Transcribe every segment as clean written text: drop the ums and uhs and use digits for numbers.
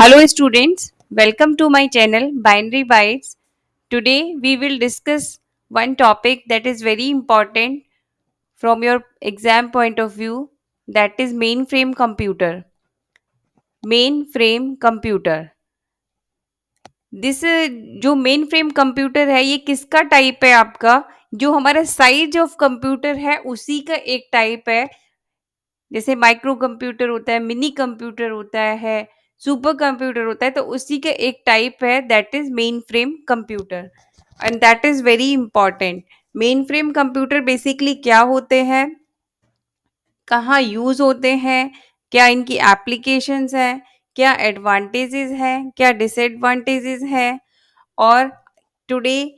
Hello students, welcome to my channel Binary Bytes. Today we will discuss one topic that is very important from your exam point of view, that is mainframe computer. Mainframe computer. This जो main frame computer है ये किसका type है आपका? जो हमारा size of computer है उसी का एक टाइप है. जैसे माइक्रो कंप्यूटर होता है, मिनी कंप्यूटर होता है, सुपर कंप्यूटर होता है, तो उसी का एक टाइप है that is mainframe computer and that is very important. Main frame computer basically क्या होते हैं, कहाँ यूज होते हैं, क्या इनकी एप्लीकेशंस हैं, क्या एडवांटेजेस हैं, क्या डिसएडवांटेजेस हैं, और today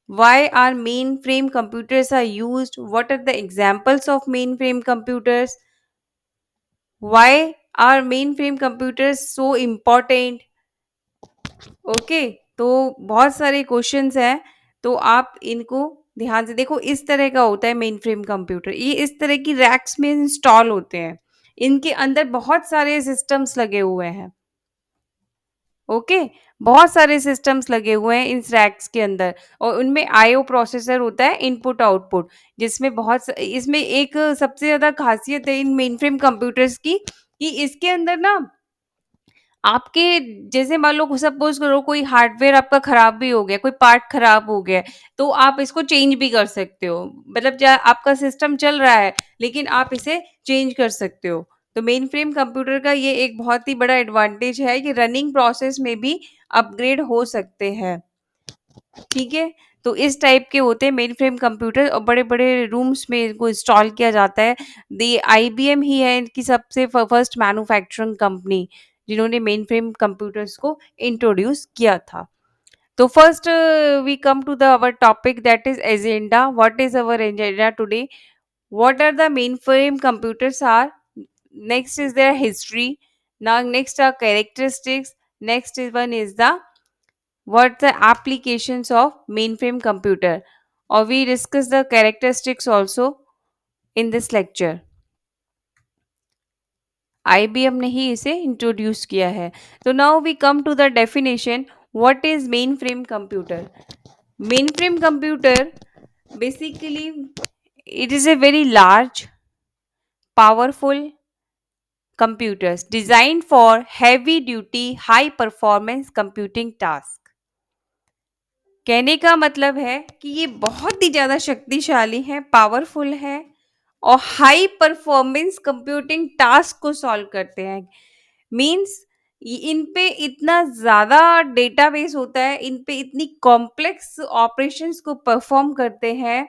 why are mainframe computers are used, what are the examples of mainframe computers, why are mainframe computers so important. Okay, तो बहुत सारे क्वेश्चंस हैं, तो आप इनको ध्यान से देखो. इस तरह का होता है मेन फ्रेम कंप्यूटर. ये इस तरह की रैक्स में इंस्टॉल होते हैं. इनके अंदर बहुत सारे सिस्टम्स लगे हुए हैं. ओके, बहुत सारे सिस्टम्स लगे हुए हैं इन रैक्स के अंदर, और उनमें आईओ प्रोसेसर होता है, इनपुट आउटपुट, जिसमें इसमें एक सबसे ज़्यादा खासियत है इन मेन फ्रेम कंप्यूटर्स की कि इसके अंदर ना आपके, जैसे मान लो सपोज करो कोई हार्डवेयर आपका खराब भी हो गया, कोई पार्ट खराब हो गया, तो आप इसको चेंज भी कर सकते हो. मतलब आपका सिस्टम चल रहा है लेकिन आप इसे चेंज कर सकते हो. तो मेन फ्रेम कंप्यूटर का ये एक बहुत ही बड़ा एडवांटेज है कि रनिंग प्रोसेस में भी अपग्रेड हो सकते हैं. ठीक है, तो इस टाइप के होते हैं मेन फ्रेम कंप्यूटर, और बड़े बड़े रूम्स में इनको इंस्टॉल किया जाता है. दी आईबीएम ही है इनकी सबसे फर्स्ट मैन्युफैक्चरिंग कंपनी जिन्होंने मेन फ्रेम कंप्यूटर्स को इंट्रोड्यूस किया था. तो first we come to the our topic that is agenda. What is our agenda today? What are the mainframe computers are? Next is their history. Now next are characteristics. Next is one is the what the applications of mainframe computer, or we discuss the characteristics also in this lecture. IBM ने ही इसे introduce किया है. तो now we come to the definition. What is mainframe computer? Mainframe computer basically it is a very large powerful computers designed for heavy duty high performance computing task. कहने का मतलब है कि ये बहुत ही ज़्यादा शक्तिशाली है, पावरफुल है, और हाई परफॉर्मेंस कंप्यूटिंग टास्क को सॉल्व करते हैं. मीन्स इन पे इतना ज़्यादा डेटाबेस होता है, इन पे इतनी कॉम्प्लेक्स ऑपरेशंस को परफॉर्म करते हैं.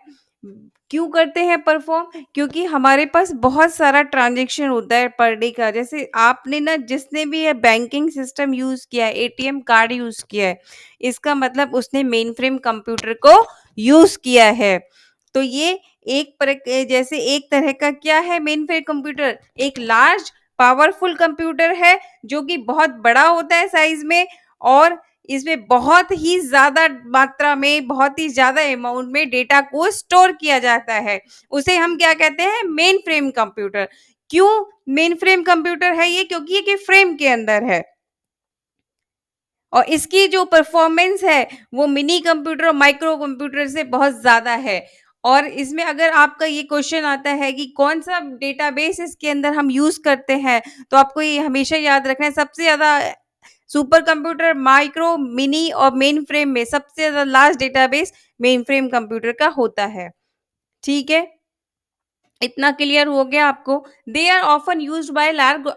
क्यों करते हैं परफॉर्म? क्योंकि हमारे पास बहुत सारा ट्रांजेक्शन होता है पर डे का. जैसे आपने ना, जिसने भी ये बैंकिंग सिस्टम यूज़ किया है, एटीएम कार्ड यूज़ किया है, इसका मतलब उसने मेन फ्रेम कंप्यूटर को यूज़ किया है. तो ये जैसे एक तरह का क्या है मेन फ्रेम कंप्यूटर? एक लार्ज पावरफुल कंप्यूटर है जो कि बहुत बड़ा होता है साइज में, और इसमें बहुत ही ज्यादा मात्रा में, बहुत ही ज्यादा अमाउंट में डेटा को स्टोर किया जाता है. उसे हम क्या कहते हैं? Main frame computer. क्यों मेन फ्रेम कंप्यूटर है ये? क्योंकि ये फ्रेम के अंदर है, और इसकी जो परफॉर्मेंस है वो मिनी कंप्यूटर और माइक्रो कंप्यूटर से बहुत ज़्यादा है. और इसमें अगर आपका ये क्वेश्चन आता है कि कौन सा डेटाबेस इसके अंदर हम यूज़ करते हैं, तो आपको ये हमेशा याद रखना है, सबसे ज़्यादा सुपर कंप्यूटर, माइक्रो, मिनी और मेन फ्रेम में सबसे ज़्यादा large database main frame computer का होता है. ठीक है, इतना क्लियर हो गया आपको? They are often used by large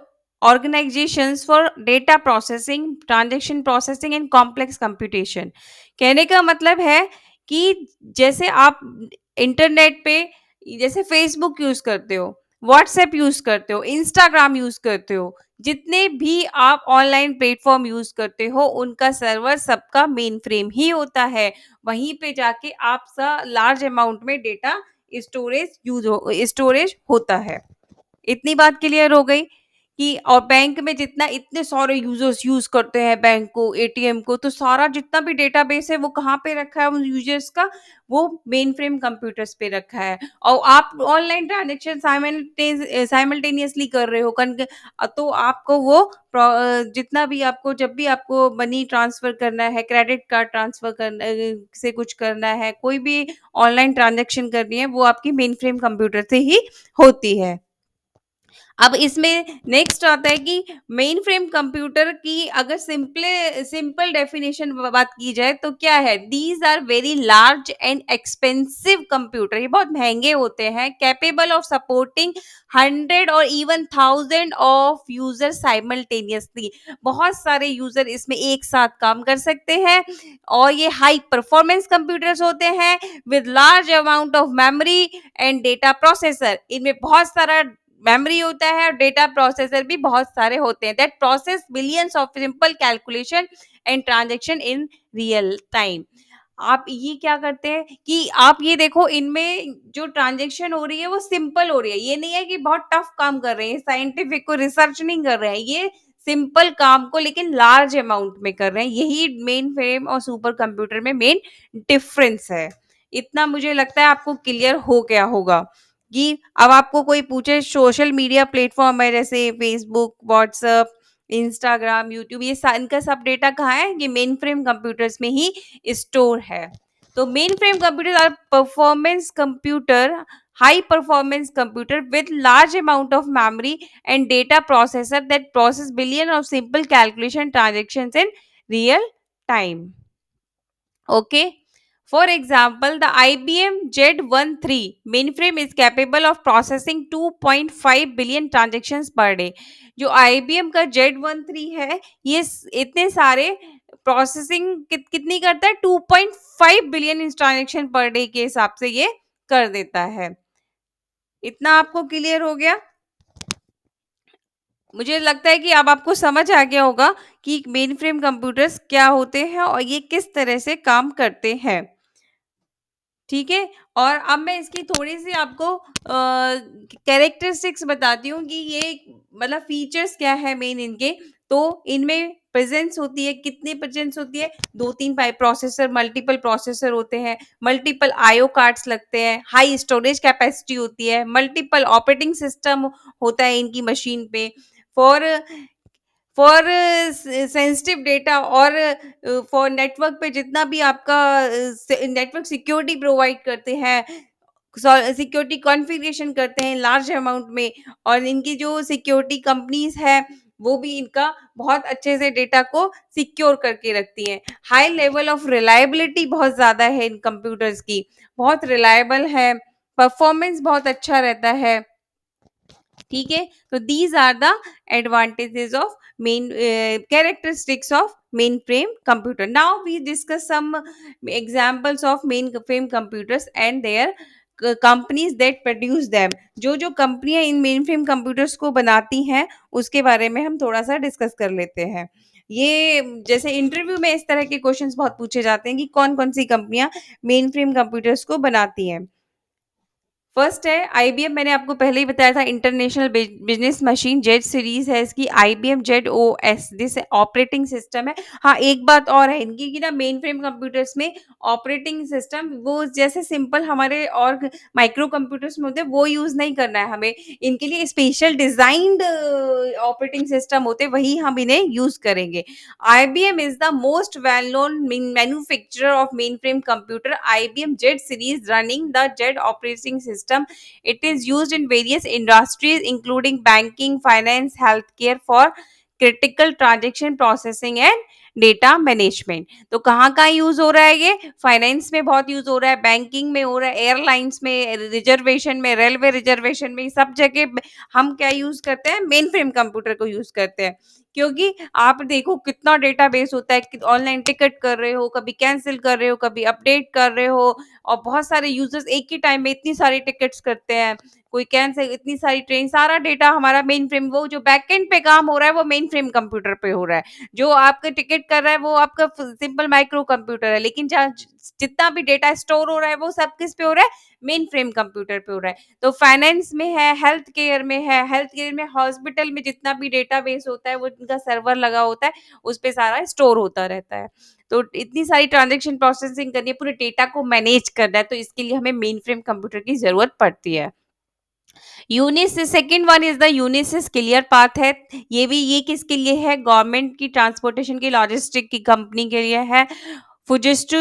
organisations for data processing, transaction processing and complex computation. कहने का मतलब है कि जैसे आप इंटरनेट पे, जैसे फेसबुक यूज करते हो, व्हाट्सएप यूज करते हो, इंस्टाग्राम यूज करते हो, जितने भी आप ऑनलाइन प्लेटफॉर्म यूज करते हो, उनका सर्वर सबका मेन फ्रेम ही होता है. वहीं पे जाके आपका लार्ज अमाउंट में डेटा स्टोरेज होता है. इतनी बात क्लियर हो गई कि और बैंक में जितना इतने सारे यूजर्स यूज करते हैं बैंक को, एटीएम को, तो सारा जितना भी डेटाबेस है वो कहाँ पे रखा है उन यूजर्स का, वो मेन फ्रेम कंप्यूटर्स पे रखा है। और आप ऑनलाइन ट्रांजेक्शन साइमल्टेनियसली कर रहे हो तो आपको वो जितना भी आपको, जब भी आपको मनी ट्रांसफर करना है, क्रेडिट कार्ड ट्रांसफर करना से कुछ करना है, कोई भी ऑनलाइन ट्रांजेक्शन करनी है, वो आपकी मेन फ्रेम कंप्यूटर से ही होती है। अब इसमें नेक्स्ट आता है कि मेन फ्रेम कंप्यूटर की अगर सिंपल डेफिनेशन बात की जाए तो क्या है, these are very large and expensive computer, ये बहुत महंगे होते हैं, कैपेबल ऑफ सपोर्टिंग 100 और इवन 1000 ऑफ यूजर साइमल्टेनियसली, बहुत सारे यूजर इसमें एक साथ काम कर सकते हैं। और ये हाई परफॉर्मेंस कंप्यूटर्स होते हैं with large amount of memory and data processor, इनमें बहुत सारा मेमोरी होता है और डेटा प्रोसेसर भी बहुत सारे होते हैं, that process billions of simple calculation and transaction in real time. आप ये क्या करते हैं कि आप ये देखो, इनमें जो ट्रांजेक्शन हो रही है वो सिंपल हो रही है, ये नहीं है कि बहुत टफ काम कर रहे हैं, साइंटिफिक को रिसर्च नहीं कर रहे हैं, ये सिंपल काम को लेकिन लार्ज अमाउंट में कर रहे हैं। यही मेन फ्रेम और सुपर कंप्यूटर में मेन डिफरेंस है। इतना मुझे लगता है आपको क्लियर हो गया होगा कि अब आपको कोई पूछे सोशल मीडिया प्लेटफॉर्म है जैसे फेसबुक, व्हाट्सएप, इंस्टाग्राम, यूट्यूब, ये इनका सब डेटा कहाँ है, ये मेन फ्रेम कंप्यूटर्स में ही स्टोर है। तो mainframe computer are performance computer, high performance computer with large amount of memory and data processor that process billion of simple calculation transactions in real time. Okay. For example, the IBM Z13 mainframe is capable of processing 2.5 billion transactions per day. जो IBM का Z13 है, ये इतने सारे processing कितनी करता है, 2.5 billion transaction per day के हिसाब से ये कर देता है। इतना आपको क्लियर हो गया? मुझे लगता है कि अब आपको समझ आ गया होगा कि मेन फ्रेम कंप्यूटर्स क्या होते हैं और ये किस तरह से काम करते हैं। ठीक है, और अब मैं इसकी थोड़ी-सी आपको कैरेक्टरिस्टिक्स बताती हूँ कि ये मतलब फीचर्स क्या है मेन इनके। तो इनमें प्रेज़ेंस होती है, कितनी प्रेज़ेंस होती है? 2-3 प्रोसेसर, मल्टीपल प्रोसेसर होते हैं, मल्टीपल आईओ कार्ड्स लगते हैं, हाई स्टोरेज कैपेसिटी होती है, मल्टीपल ऑपरेटिंग सिस्टम होता है इनकी मशीन पे। फॉर फॉर सेंसिटिव डेटा और फॉर नेटवर्क पे जितना भी आपका नेटवर्क सिक्योरिटी प्रोवाइड करते हैं, सिक्योरिटी कॉन्फ़िगरेशन करते हैं लार्ज अमाउंट में, और इनकी जो सिक्योरिटी कंपनीज़ हैं, वो भी इनका बहुत अच्छे से डेटा को सिक्योर करके रखती हैं। हाई लेवल ऑफ रिलायबिलिटी बहुत ज़्यादा है इन कंप्यूटर्स की, बहुत रिलायबल है, परफॉर्मेंस बहुत अच्छा रहता है। ठीक है, तो these are the advantages of main characteristics of mainframe computer. Now we discuss some examples of mainframe computers and their companies that produce them. जो जो कंपनियां इन मेन फ्रेम कंप्यूटर्स को बनाती हैं उसके बारे में हम थोड़ा सा डिस्कस कर लेते हैं। ये जैसे इंटरव्यू में इस तरह के क्वेश्चंस बहुत पूछे जाते हैं कि कौन कौन सी कंपनियां मेन फ्रेम कंप्यूटर्स को बनाती हैं। फर्स्ट है आईबीएम, मैंने आपको पहले ही बताया था, international business machine Z series है इसकी, IBM Z O S, this operating system है। हाँ, एक बात और है इनकी कि ना मेन फ्रेम कंप्यूटर्स में ऑपरेटिंग सिस्टम वो जैसे सिंपल हमारे और माइक्रो कंप्यूटर्स में होते हैं वो यूज नहीं करना है हमें, इनके लिए स्पेशल डिजाइंड ऑपरेटिंग सिस्टम होते हैं, वही हम इन्हें यूज करेंगे। IBM is the most well-known manufacturer of mainframe computer. IBM Z series running the Z operating system. It is used in various industries including banking, finance, healthcare for critical transaction processing and data management. तो कहाँ कहाँ use हो रहा है, ये finance में बहुत use हो रहा है, बैंकिंग में हो रहा है, एयरलाइंस में, रिजर्वेशन में, रेलवे रिजर्वेशन में, सब जगह हम क्या यूज करते हैं, मेन फ्रेम कंप्यूटर को यूज करते हैं। क्योंकि आप देखो कितना डेटाबेस होता है, ऑनलाइन टिकट कर रहे हो, कभी कैंसिल कर रहे हो, कभी अपडेट कर रहे हो, और बहुत सारे यूजर्स एक ही टाइम में इतनी सारी टिकट्स करते हैं, कोई कैंसिल, इतनी सारी ट्रेन, सारा डेटा हमारा मेन फ्रेम, वो जो बैकएंड पे काम हो रहा है वो मेन फ्रेम कंप्यूटर पे हो रहा है। जो आपका टिकट कर रहा है वो आपका सिंपल माइक्रो कंप्यूटर है, लेकिन जहाँ जितना भी डेटा स्टोर हो रहा है वो सब किस पे हो रहा है, मेन फ्रेम कंप्यूटर पे हो रहा है। तो फाइनेंस में है, हेल्थ केयर में है, हेल्थ केयर में हॉस्पिटल में जितना भी डेटाबेस होता है वो इनका सर्वर लगा होता है, उस पे सारा स्टोर होता रहता है। तो इतनी सारी ट्रांजैक्शन प्रोसेसिंग करनी है, पूरे डेटा को मैनेज करना है, तो इसके लिए हमें मेन फ्रेम कंप्यूटर की जरूरत पड़ती है। Unisys second one is the Unisys ClearPath है। ये किसके लिए है, गवर्नमेंट की ट्रांसपोर्टेशन की, लॉजिस्टिक की कंपनी के लिए है। Fujitsu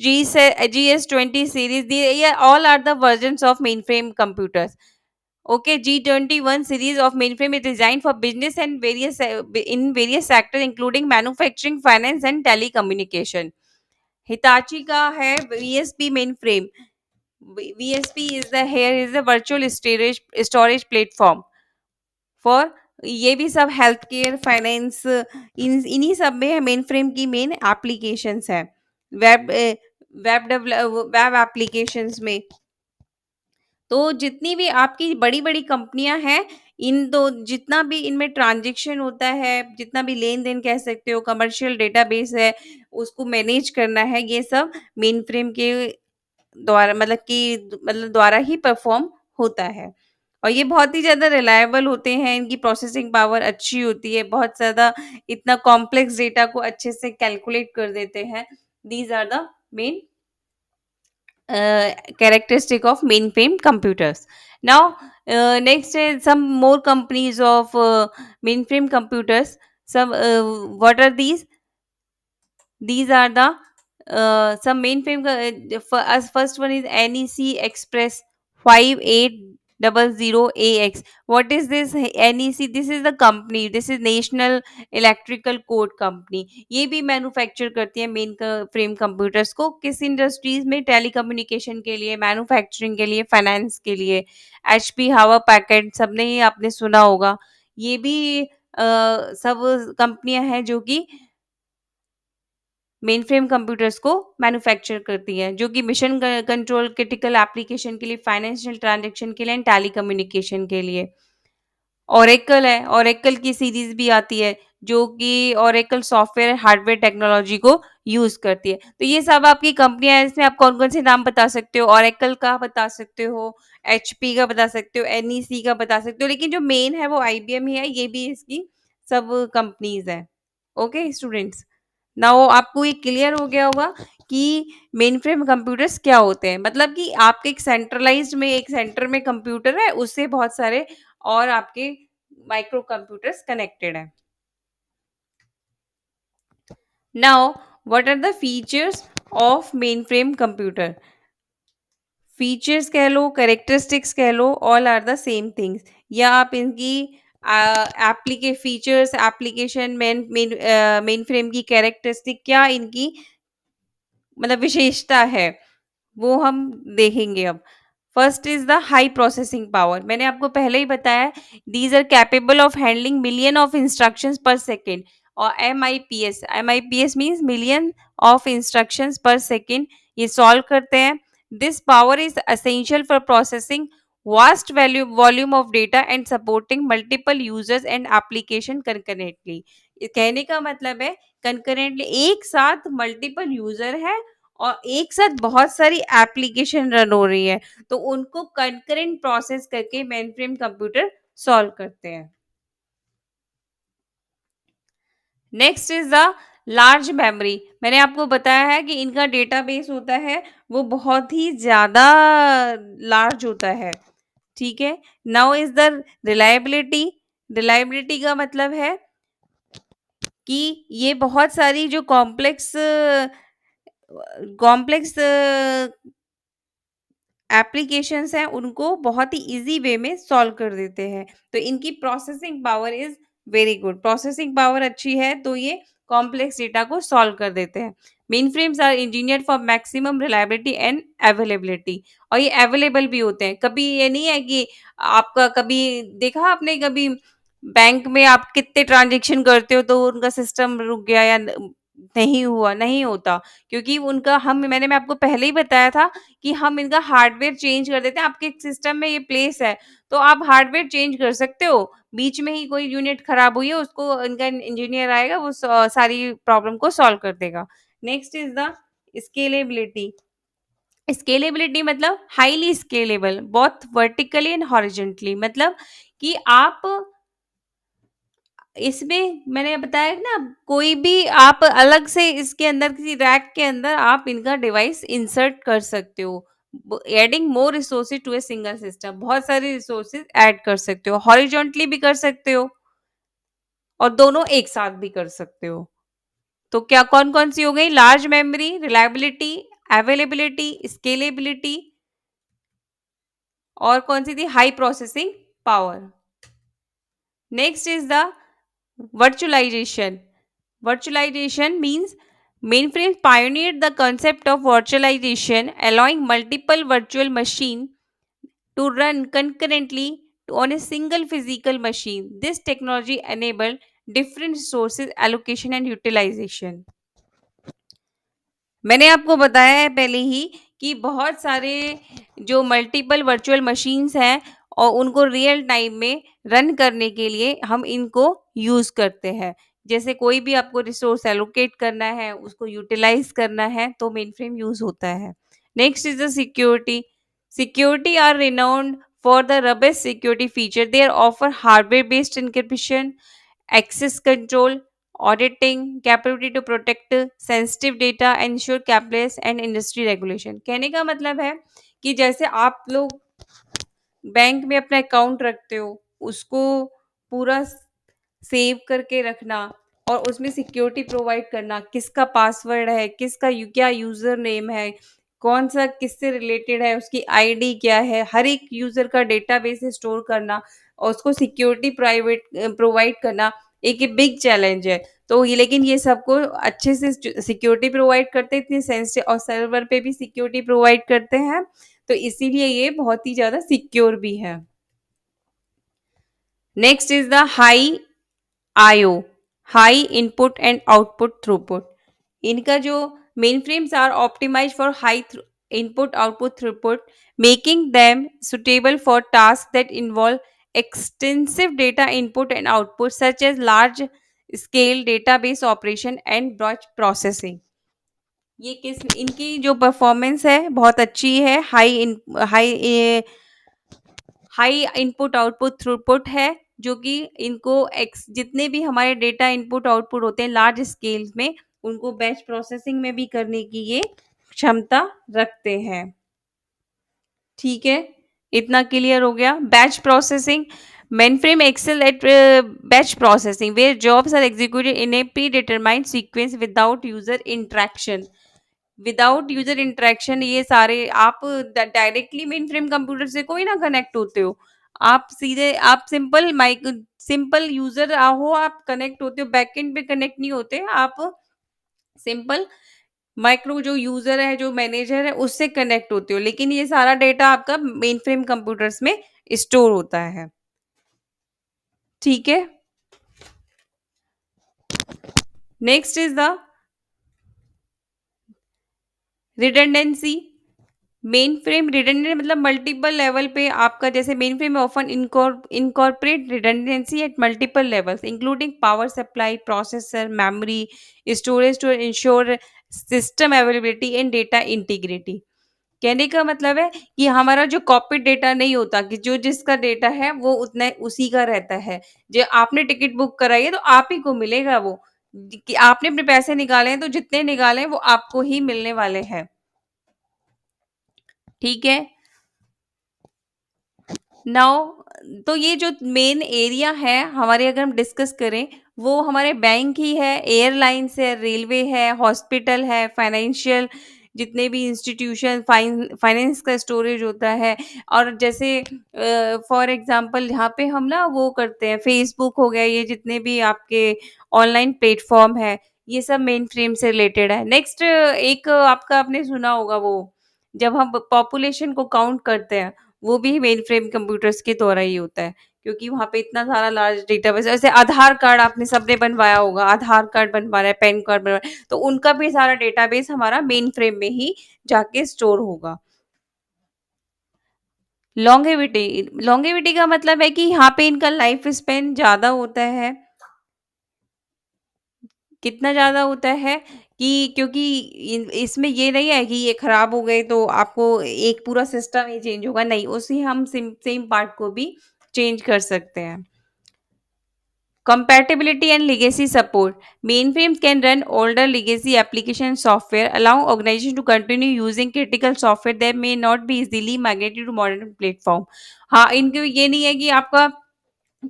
GS20 series, ये all are the versions of mainframe computers. Okay, G21 series of mainframe is designed for business and in various sectors including manufacturing, finance and telecommunication. Hitachi का है VSP mainframe. VSP is the virtual storage platform for, ये भी सब health care, finance, इन्हीं सब में main frame की main applications है। वेब वेब एप्लीकेशंस में, तो जितनी भी आपकी बड़ी बड़ी कंपनियां हैं, इन दो जितना भी इनमें ट्रांजैक्शन होता है, जितना भी लेन देन कह सकते हो, कमर्शियल डेटाबेस है, उसको मैनेज करना है, ये सब मेन फ्रेम के द्वारा, मतलब द्वारा ही परफॉर्म होता है। और ये बहुत ही ज़्यादा रिलायबल होते हैं, इनकी प्रोसेसिंग पावर अच्छी होती है, बहुत ज़्यादा इतना कॉम्प्लेक्स डेटा को अच्छे से कैलकुलेट कर देते हैं। These are the main characteristic of mainframe computers. Now, next is some more companies of mainframe computers. Some what are these? These are the some mainframe. As first one is NEC Express 5800AX. What is this NEC? This is the company. This is National Electrical Code Company. ये भी manufacture करती है main frame computers को, किस industries में, telecommunication के लिए, manufacturing के लिए, फाइनेंस के लिए। HP हावा पैकेट सबने ही आपने सुना होगा। ये भी सब कंपनियां हैं जो कि मेन फ्रेम कंप्यूटर्स को मैन्युफैक्चर करती है, जो कि मिशन कंट्रोल, क्रिटिकल एप्लीकेशन के लिए, फाइनेंशियल ट्रांजैक्शन के लिए एंड टेलीकम्युनिकेशन के लिए। ओरेकल है, ओरेकल की सीरीज भी आती है, जो कि ओरेकल सॉफ्टवेयर हार्डवेयर टेक्नोलॉजी को यूज करती है। तो ये सब आपकी कंपनियां हैं, इसमें आप कौन कौन से नाम बता सकते हो, ओरेकल का बता सकते हो, HP का बता सकते हो, NEC का बता सकते हो, लेकिन जो मेन है वो IBM ही है, ये भी इसकी सब कंपनीज है। ओके स्टूडेंट्स, नाउ आपको ये क्लियर हो गया होगा कि मेन फ्रेम कंप्यूटर्स क्या होते हैं, मतलब कि आपके एक सेंट्रलाइज्ड में, एक सेंटर में कंप्यूटर है, उससे बहुत सारे और आपके माइक्रो कंप्यूटर्स कनेक्टेड है। Now what are the features of mainframe computer? Features कह लो, कैरेक्टरिस्टिक्स कह लो, all are the same things, या आप इनकी फीचर्स, एप्लीकेशन, मेन फ्रेम की कैरेक्टरिस्टिक, क्या इनकी मतलब विशेषता है, वो हम देखेंगे अब। First is the high processing power, मैंने आपको पहले ही बताया, these are capable of handling million of instructions per second. और MIPS means million of instructions per second, ये सॉल्व करते हैं। This power is essential for processing vast volume of data and supporting multiple users and application concurrently. कहने का मतलब है, concurrently एक साथ मल्टीपल यूजर है और एक साथ बहुत सारी एप्लीकेशन रन हो रही है, तो उनको कंकरेंट प्रोसेस करके मेन फ्रेम कंप्यूटर सॉल्व करते हैं। Next is the large memory, मैंने आपको बताया है कि इनका डेटाबेस होता है वो बहुत ही ज्यादा लार्ज होता है, ठीक है। Now is the reliability, reliability का मतलब है कि ये बहुत सारी जो कॉम्प्लेक्स कॉम्प्लेक्स एप्लीकेशंस हैं उनको बहुत ही इजी वे में सॉल्व कर देते हैं, तो इनकी processing power is very good, processing power अच्छी है तो ये कॉम्प्लेक्स डेटा को सॉल्व कर देते हैं। Mainframes are engineer for maximum reliability and availability, और ये अवेलेबल भी होते हैं, कभी ये नहीं है कि आपका कभी देखा आपने, कभी बैंक में आप कितने ट्रांजेक्शन करते हो तो उनका सिस्टम रुक गया या नहीं हुआ, नहीं होता, क्योंकि उनका हम मैंने मैं आपको पहले ही बताया था कि हम इनका हार्डवेयर चेंज कर देते हैं। आपके सिस्टम में ये प्लेस है, तो आप हार्डवेयर चेंज कर सकते हो। बीच में ही कोई यूनिट खराब हुई है, उसको इनका इंजीनियर आएगा, वो सारी प्रॉब्लम को सॉल्व कर देगा। Next is the scalability. Scalability मतलब highly scalable, both vertically and horizontally, मतलब कि आप इसमें मैंने बताया ना, कोई भी आप अलग से इसके अंदर किसी रैक के अंदर आप इनका डिवाइस इंसर्ट कर सकते हो। Adding more resources to a single system, बहुत सारे रिसोर्सेज ऐड कर सकते हो, हॉरिजॉन्टली भी कर सकते हो और दोनों एक साथ भी कर सकते हो। तो क्या कौन कौन सी हो गई? Large memory, reliability, availability, scalability, और कौन सी थी? High processing power. Next is the virtualization. Virtualization means mainframe pioneered the concept of virtualization, allowing multiple virtual machines to run concurrently on a single physical machine. This technology enabled different resources allocation and utilization. मैंने आपको बताया है पहले ही कि बहुत सारे जो multiple virtual machines हैं और उनको रियल टाइम में रन करने के लिए हम इनको यूज़ करते हैं। जैसे कोई भी आपको रिसोर्स एलोकेट करना है, उसको यूटिलाइज़ करना है, तो मेनफ्रेम यूज़ होता है। Next is the security. Security are renowned for the robust security feature. They are offer hardware based encryption, access control, auditing, capability to protect sensitive data, ensure compliance and industry regulation। कहने का मतलब है कि जैसे आप लोग bank में अपना अकाउंट रखते हो, उसको पूरा सेव करके रखना और उसमें सिक्योरिटी प्रोवाइड करना, किसका पासवर्ड है, किसका क्या यूजर नेम है, कौन सा किससे रिलेटेड है, उसकी आईडी क्या है, हर एक यूजर का डेटाबेस स्टोर करना और उसको सिक्योरिटी प्राइवेट प्रोवाइड करना एक बिग चैलेंज है। तो ये लेकिन ये सबको अच्छे से सिक्योरिटी प्रोवाइड करते हैं, इतनी सेंसिटिव, और सर्वर पे भी सिक्योरिटी प्रोवाइड करते हैं, तो इसीलिए ये बहुत ही ज़्यादा सिक्योर भी है। Next is the high IO, high input and output throughput. इनका जो mainframes are optimise for high input output throughput, making them suitable for tasks that involve extensive data input and output such as large scale database operation and batch processing। ये किस इनकी जो performance है बहुत अच्छी है, high high input output throughput है, जो कि इनको जितने भी हमारे डेटा इनपुट आउटपुट होते हैं लार्ज स्केल में, उनको बैच प्रोसेसिंग में भी करने की ये क्षमता रखते हैं। ठीक है, इतना क्लियर हो गया। Batch processing, mainframe excel at batch processing where jobs are executed in a predetermined sequence without user interaction। Without user interaction ये सारे आप डायरेक्टली मेन फ्रेम कंप्यूटर से कोई ना कनेक्ट होते हो, आप सीधे आप सिंपल यूजर हो, आप कनेक्ट होते हो, बैकएंड पे कनेक्ट नहीं होते आप, सिंपल माइक्रो जो यूजर है, जो मैनेजर है, उससे कनेक्ट होते हो, लेकिन ये सारा डेटा आपका मेन फ्रेम कंप्यूटर्स में स्टोर होता है। ठीक है, next is the redundancy. Mainframe redundant मतलब मल्टीपल लेवल पे आपका, जैसे mainframe often incorporate redundancy at multiple levels including power supply, processor, memory, storage to ensure system availability and data integrity. कहने का मतलब है कि हमारा जो कॉपी डेटा नहीं होता, कि जो जिसका डेटा है वो उतना उसी का रहता है। जो आपने टिकट बुक कराई है तो आप ही को मिलेगा वो, कि आपने अपने पैसे निकाले हैं तो जितने निकाले हैं वो आपको ही मिलने वाले हैं। ठीक है, नाउ तो ये जो मेन एरिया है हमारे, अगर हम डिस्कस करें, वो हमारे बैंक ही है, एयरलाइंस है, रेलवे है, हॉस्पिटल है, फाइनेंशियल जितने भी इंस्टीट्यूशन, फाइनेंस का स्टोरेज होता है। और जैसे फॉर एग्जांपल यहाँ पे हम ना वो करते हैं, फेसबुक हो गया, ये जितने भी आपके ऑनलाइन प्लेटफॉर्म है, ये सब मेन फ्रेम से रिलेटेड है। नेक्स्ट एक आपका आपने सुना होगा, वो जब हम पॉपुलेशन को काउंट करते हैं, वो भी मेन फ्रेम कंप्यूटर्स के द्वारा ही होता है। क्योंकि वहाँ पे इतना सारा लार्ज डेटाबेस, जैसे आधार कार्ड आपने सबने बनवाया होगा, आधार कार्ड बनवा रहा है, पैन कार्ड बनवा रहा है, तो उनका भी सारा डेटाबेस हमारा मेन फ्रेम में ही जाके स्टोर होगा। लॉन्गेविटी, लॉन्गेविटी का मतलब है कि यहाँ पे इनका लाइफ स्पेन ज़्यादा होता है। कितना ज़्यादा होता है कि क्योंकि इसमें ये नहीं है कि ये खराब हो गए तो आपको एक पूरा सिस्टम ही चेंज होगा, नहीं, उसी हम सेम पार्ट को भी चेंज कर सकते हैं। Compatibility and legacy support. Mainframes can run older legacy application and software, allowing organizations to continue using critical software that may not be easily migrated to modern platform. हाँ, इनके ये नहीं है कि आपका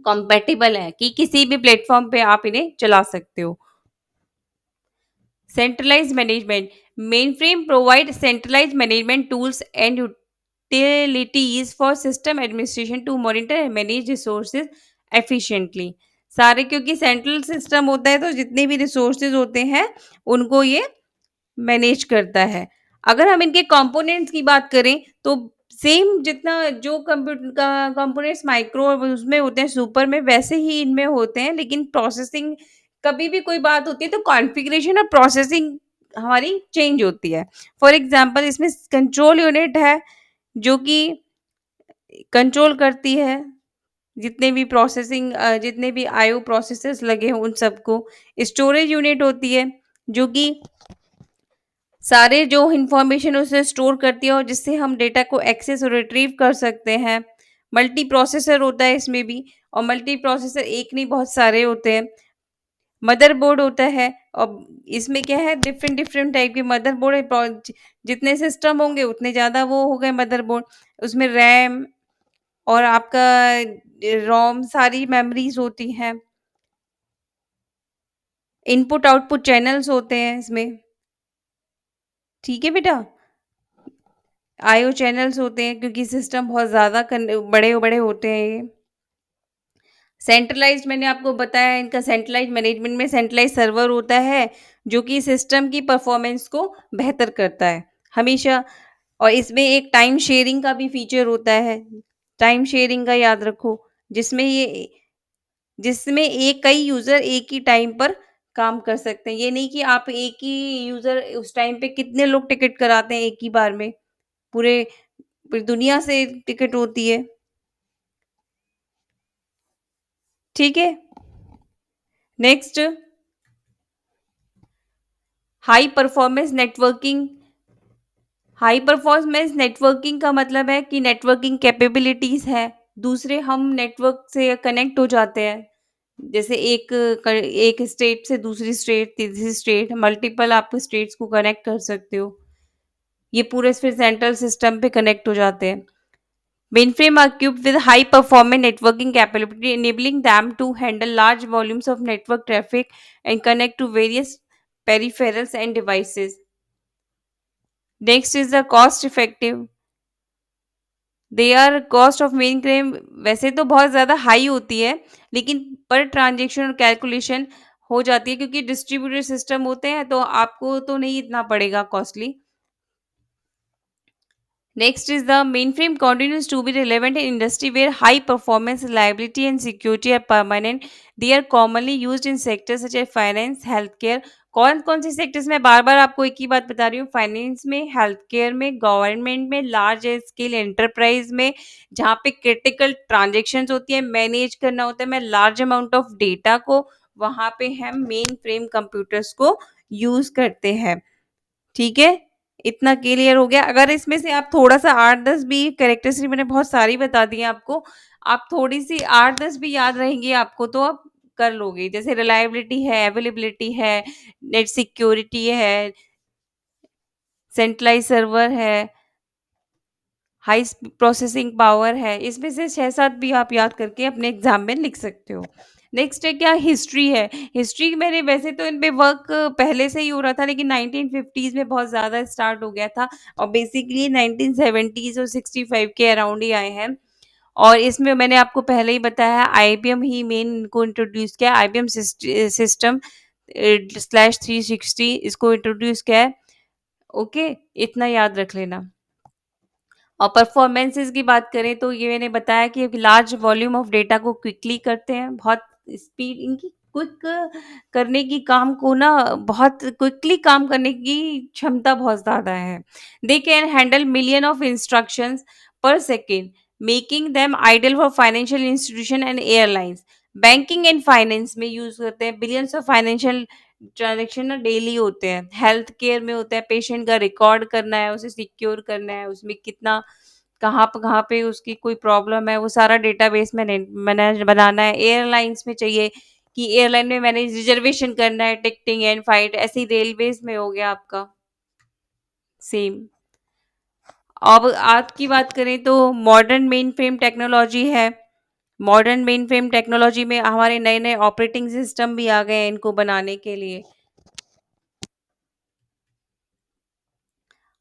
compatible है कि किसी भी प्लेटफॉर्म पे आप इन्हें चला सकते हो। Centralized management. Mainframe provide centralized management tools and utilities for system administration to monitor and manage resources efficiently. सारे क्योंकि सेंट्रल सिस्टम होता है तो जितने भी रिसोर्सेज होते हैं उनको ये मैनेज करता है। अगर हम इनके कंपोनेंट्स की बात करें तो सेम जितना जो कंप्यूटर का कंपोनेंट्स माइक्रो उसमें होते हैं सुपर में, वैसे ही इनमें होते हैं, लेकिन प्रोसेसिंग कभी भी कोई बात होती है तो कॉन्फ़िगरेशन और प्रोसेसिंग हमारी चेंज होती है। फॉर एग्जांपल इसमें कंट्रोल यूनिट है जो कि कंट्रोल करती है जितने भी प्रोसेसिंग जितने भी आईओ प्रोसेसर्स लगे हैं उन सबको। स्टोरेज यूनिट होती है जो कि सारे जो इन्फॉर्मेशन उसे स्टोर करती है और जिससे हम डेटा को एक्सेस और रिट्रीव कर सकते हैं। मल्टी प्रोसेसर होता है इसमें भी, और मल्टी प्रोसेसर एक नहीं बहुत सारे होते हैं। मदरबोर्ड होता है और इसमें क्या है डिफरेंट डिफरेंट टाइप के मदरबोर्ड है, जितने सिस्टम होंगे उतने ज़्यादा वो हो गए मदरबोर्ड। उसमें रैम और आपका रोम सारी मेमोरीज होती हैं। इनपुट आउटपुट चैनल्स होते हैं इसमें। ठीक है बेटा। आईओ चैनल्स होते हैं क्योंकि सिस्टम बहुत ज़्यादा बड़े बड़े होते हैं ये। सेंट्रलाइज्ड मैंने आपको बताया, इनका सेंट्रलाइज्ड मैनेजमेंट में सेंट्रलाइज्ड सर्वर होता है जो कि सिस्टम की परफॉर्मेंस को बेहतर करता है हमेशा। और इसमें एक टाइम शेयरिंग का भी फीचर होता है। टाइम शेयरिंग का याद रखो, जिसमें ये जिसमें एक कई यूज़र एक ही टाइम पर काम कर सकते हैं। ये नहीं कि आप एक ही यूज़र उस टाइम पे कितने लोग टिकट कराते हैं एक ही बार में, पूरे पूरी दुनिया से टिकट होती है। ठीक है? Next, high performance networking. High performance networking का मतलब है कि नेटवर्किंग कैपेबिलिटीज़ है। दूसरे हम नेटवर्क से कनेक्ट हो जाते हैं। जैसे एक स्टेट से दूसरी स्टेट, तीसरी स्टेट, मल्टीपल आप स्टेट्स को कनेक्ट कर सकते हो। ये पूरे फिर सेंट्रल सिस्टम पे कनेक्ट हो जाते हैं। Mainframe are equipped with high performance networking capability, enabling them to handle large volumes of network traffic and connect to various peripherals and devices. Next is the cost effective. They are cost of mainframe वैसे तो बहुत ज़्यादा high होती है, लेकिन per transaction और calculation हो जाती है क्योंकि डिस्ट्रीब्यूटेड सिस्टम होते हैं तो आपको तो नहीं इतना पड़ेगा costly. Next is the mainframe continues to be relevant in industry where high performance, reliability and security are permanent. They are commonly used in sectors such as finance, healthcare. कौन कौन से सेक्टर्स में, बार बार आपको एक ही बात बता रही हूँ, फाइनेंस में, हेल्थ केयर में, गवर्नमेंट में, लार्ज स्केल एंटरप्राइज में, जहाँ पे क्रिटिकल ट्रांजेक्शन्स होती है, मैनेज करना होता है मैं लार्ज अमाउंट ऑफ डेटा को, वहाँ पे हम मेन फ्रेम कंप्यूटर्स को यूज करते हैं। ठीक है, इतना क्लियर हो गया। अगर इसमें से आप थोड़ा-सा 8-10 भी कैरेक्टरिस्टिक मैंने बहुत सारी बता दी हैं आपको, आप थोड़ी-सी 8-10 भी याद रहेंगी आपको तो आप कर लोगे। जैसे रिलायबिलिटी है, अवेलेबिलिटी है, नेट सिक्योरिटी है, सेंट्रलाइज़ सर्वर है, हाई प्रोसेसिंग पावर है। इसमें से 6-7 भी आप याद करके अपने एग्जाम में लिख सकते हो। नेक्स्ट है क्या, हिस्ट्री है। हिस्ट्री मैंने वैसे तो इन पे वर्क पहले से ही हो रहा था लेकिन 1950s में बहुत ज़्यादा स्टार्ट हो गया था और बेसिकली 1970s और 65 के अराउंड ही आए हैं। और इसमें मैंने आपको पहले ही बताया आईबीएम ही मेन इनको इंट्रोड्यूस किया, आईबीएम सिस्टम स्लैश 360 इसको इंट्रोड्यूस किया है। ओके, इतना याद रख लेना। और परफॉर्मेंसेस की बात करें तो ये मैंने बताया कि लार्ज वॉल्यूम ऑफ डेटा को क्विकली करते हैं, बहुत स्पीड इनकी क्विक करने की काम को ना बहुत क्विकली काम करने की क्षमता बहुत ज़्यादा है। They can handle million of instructions per second, making them ideal for financial institution and airlines. Banking and finance में यूज करते हैं, बिलियंस ऑफ फाइनेंशियल ट्रांजेक्शन ना डेली होते हैं। हेल्थ केयर में होता है, पेशेंट का रिकॉर्ड करना है, उसे सिक्योर करना है, उसमें कितना कहाँ पे उसकी कोई प्रॉब्लम है, वो सारा डेटाबेस मैनेज बनाना है। एयरलाइंस में चाहिए कि एयरलाइन में मैनेज रिजर्वेशन करना है, टिकटिंग एंड फ्लाइट, ऐसे ही रेलवेज में हो गया आपका सेम। अब आज की बात करें तो मॉडर्न मेन फ्रेम टेक्नोलॉजी है। मॉडर्न मेन फ्रेम टेक्नोलॉजी में हमारे नए नए ऑपरेटिंग सिस्टम भी आ गए हैं इनको बनाने के लिए।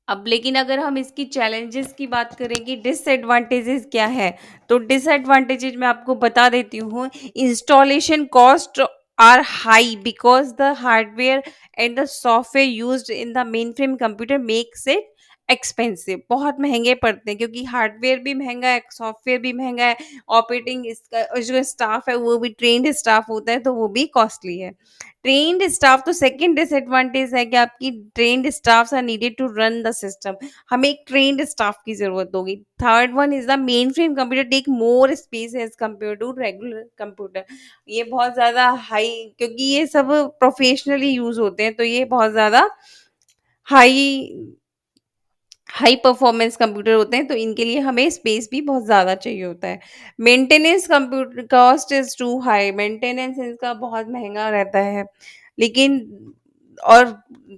अब लेकिन अगर हम इसकी चैलेंजेस की बात करें कि डिसएडवांटेजेस क्या है, तो डिसएडवांटेजेस मैं आपको बता देती हूँ। Installation cost are high because the hardware and the software used in the mainframe computer makes it expensive. बहुत महंगे पड़ते हैं क्योंकि हार्डवेयर भी महंगा है, सॉफ्टवेयर भी महंगा है, ऑपरेटिंग इसका और जो स्टाफ है वो भी ट्रेंड स्टाफ होता है, तो वो भी कॉस्टली है। ट्रेन्ड स्टाफ तो सेकंड डिसएडवांटेज है कि आपकी trained staffs are needed to run the system. हमें एक ट्रेन्ड स्टाफ की जरूरत होगी। Third one is the mainframe computer take more space as compare to regular computer. ये बहुत ज्यादा हाई, क्योंकि ये सब प्रोफेशनली यूज होते हैं, तो ये बहुत ज्यादा हाई हाई परफॉर्मेंस कंप्यूटर होते हैं, तो इनके लिए हमें स्पेस भी बहुत ज़्यादा चाहिए होता है। Maintenance computer cost is too high, maintenance इनका बहुत महंगा रहता है। लेकिन और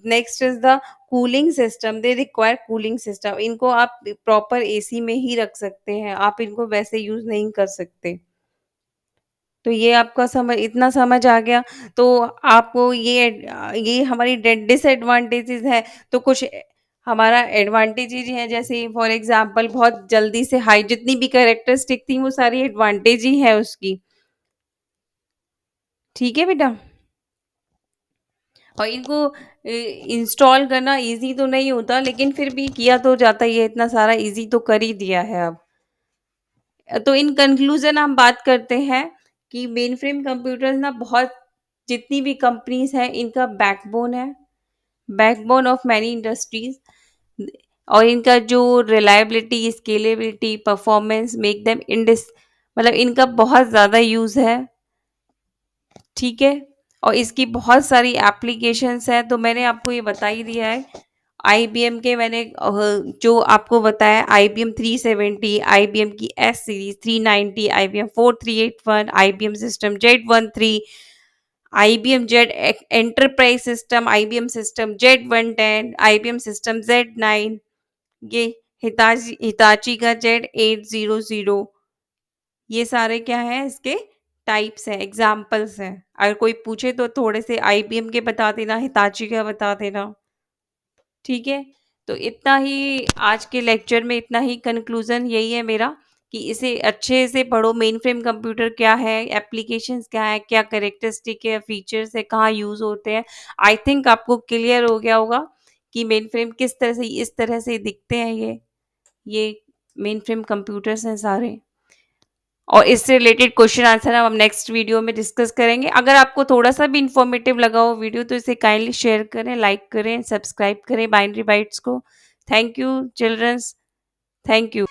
next is the cooling system, they require cooling system. इनको आप प्रॉपर एसी में ही रख सकते हैं, आप इनको वैसे यूज़ नहीं कर सकते। तो ये आपका समझ इतना समझ आ गया। तो आपको ये हमारी डिसएडवांटेजेस है। तो कुछ हमारा एडवांटेजेज है, जैसे फॉर एग्जांपल बहुत जल्दी से हाई, जितनी भी कैरेक्टरिस्टिक थी वो सारी एडवांटेज ही है उसकी। ठीक है बेटा। और इनको इंस्टॉल करना इजी तो नहीं होता, लेकिन फिर भी किया तो जाता ही है, इतना सारा इजी तो कर ही दिया है अब। तो इन कंक्लूजन हम बात करते हैं कि मेन फ्रेम कंप्यूटर्स ना बहुत, जितनी भी कंपनीज हैं इनका बैकबोन है, बैकबोन ऑफ मैनी इंडस्ट्रीज। और इनका जो reliability, scalability, performance make them Indus, मतलब इनका बहुत ज़्यादा यूज़ है। ठीक है। और इसकी बहुत सारी एप्लीकेशंस हैं, तो मैंने आपको ये बता ही दिया है। आईबीएम के मैंने जो आपको बताया, आईबीएम 370, आईबीएम की S series 390, IBM 4381, IBM system Z13, IBM Z enterprise system, IBM system Z110, IBM system Z9, ये हिताची का Z800। ये सारे क्या हैं, इसके टाइप्स हैं, एग्जाम्पल्स हैं। अगर कोई पूछे तो थोड़े से आईबीएम के बता देना, हिताची का बता देना। ठीक है। तो इतना ही आज के लेक्चर में, इतना ही कंक्लूजन यही है मेरा कि इसे अच्छे से पढ़ो। मेन फ्रेम कंप्यूटर क्या है, एप्लीकेशंस क्या है, क्या करेक्टरिस्टिक है, फीचर्स है, कहाँ यूज होते हैं। आई थिंक आपको क्लियर हो गया होगा कि मेन फ्रेम किस तरह से, इस तरह से दिखते हैं ये मेन फ्रेम कंप्यूटर्स हैं सारे। और इससे रिलेटेड क्वेश्चन आंसर हम नेक्स्ट वीडियो में डिस्कस करेंगे। अगर आपको थोड़ा सा भी इंफॉर्मेटिव लगा हो वीडियो, तो इसे काइंडली शेयर करें, लाइक करें, सब्सक्राइब करें बाइनरी बाइट्स को। Thank you childrens, thank you.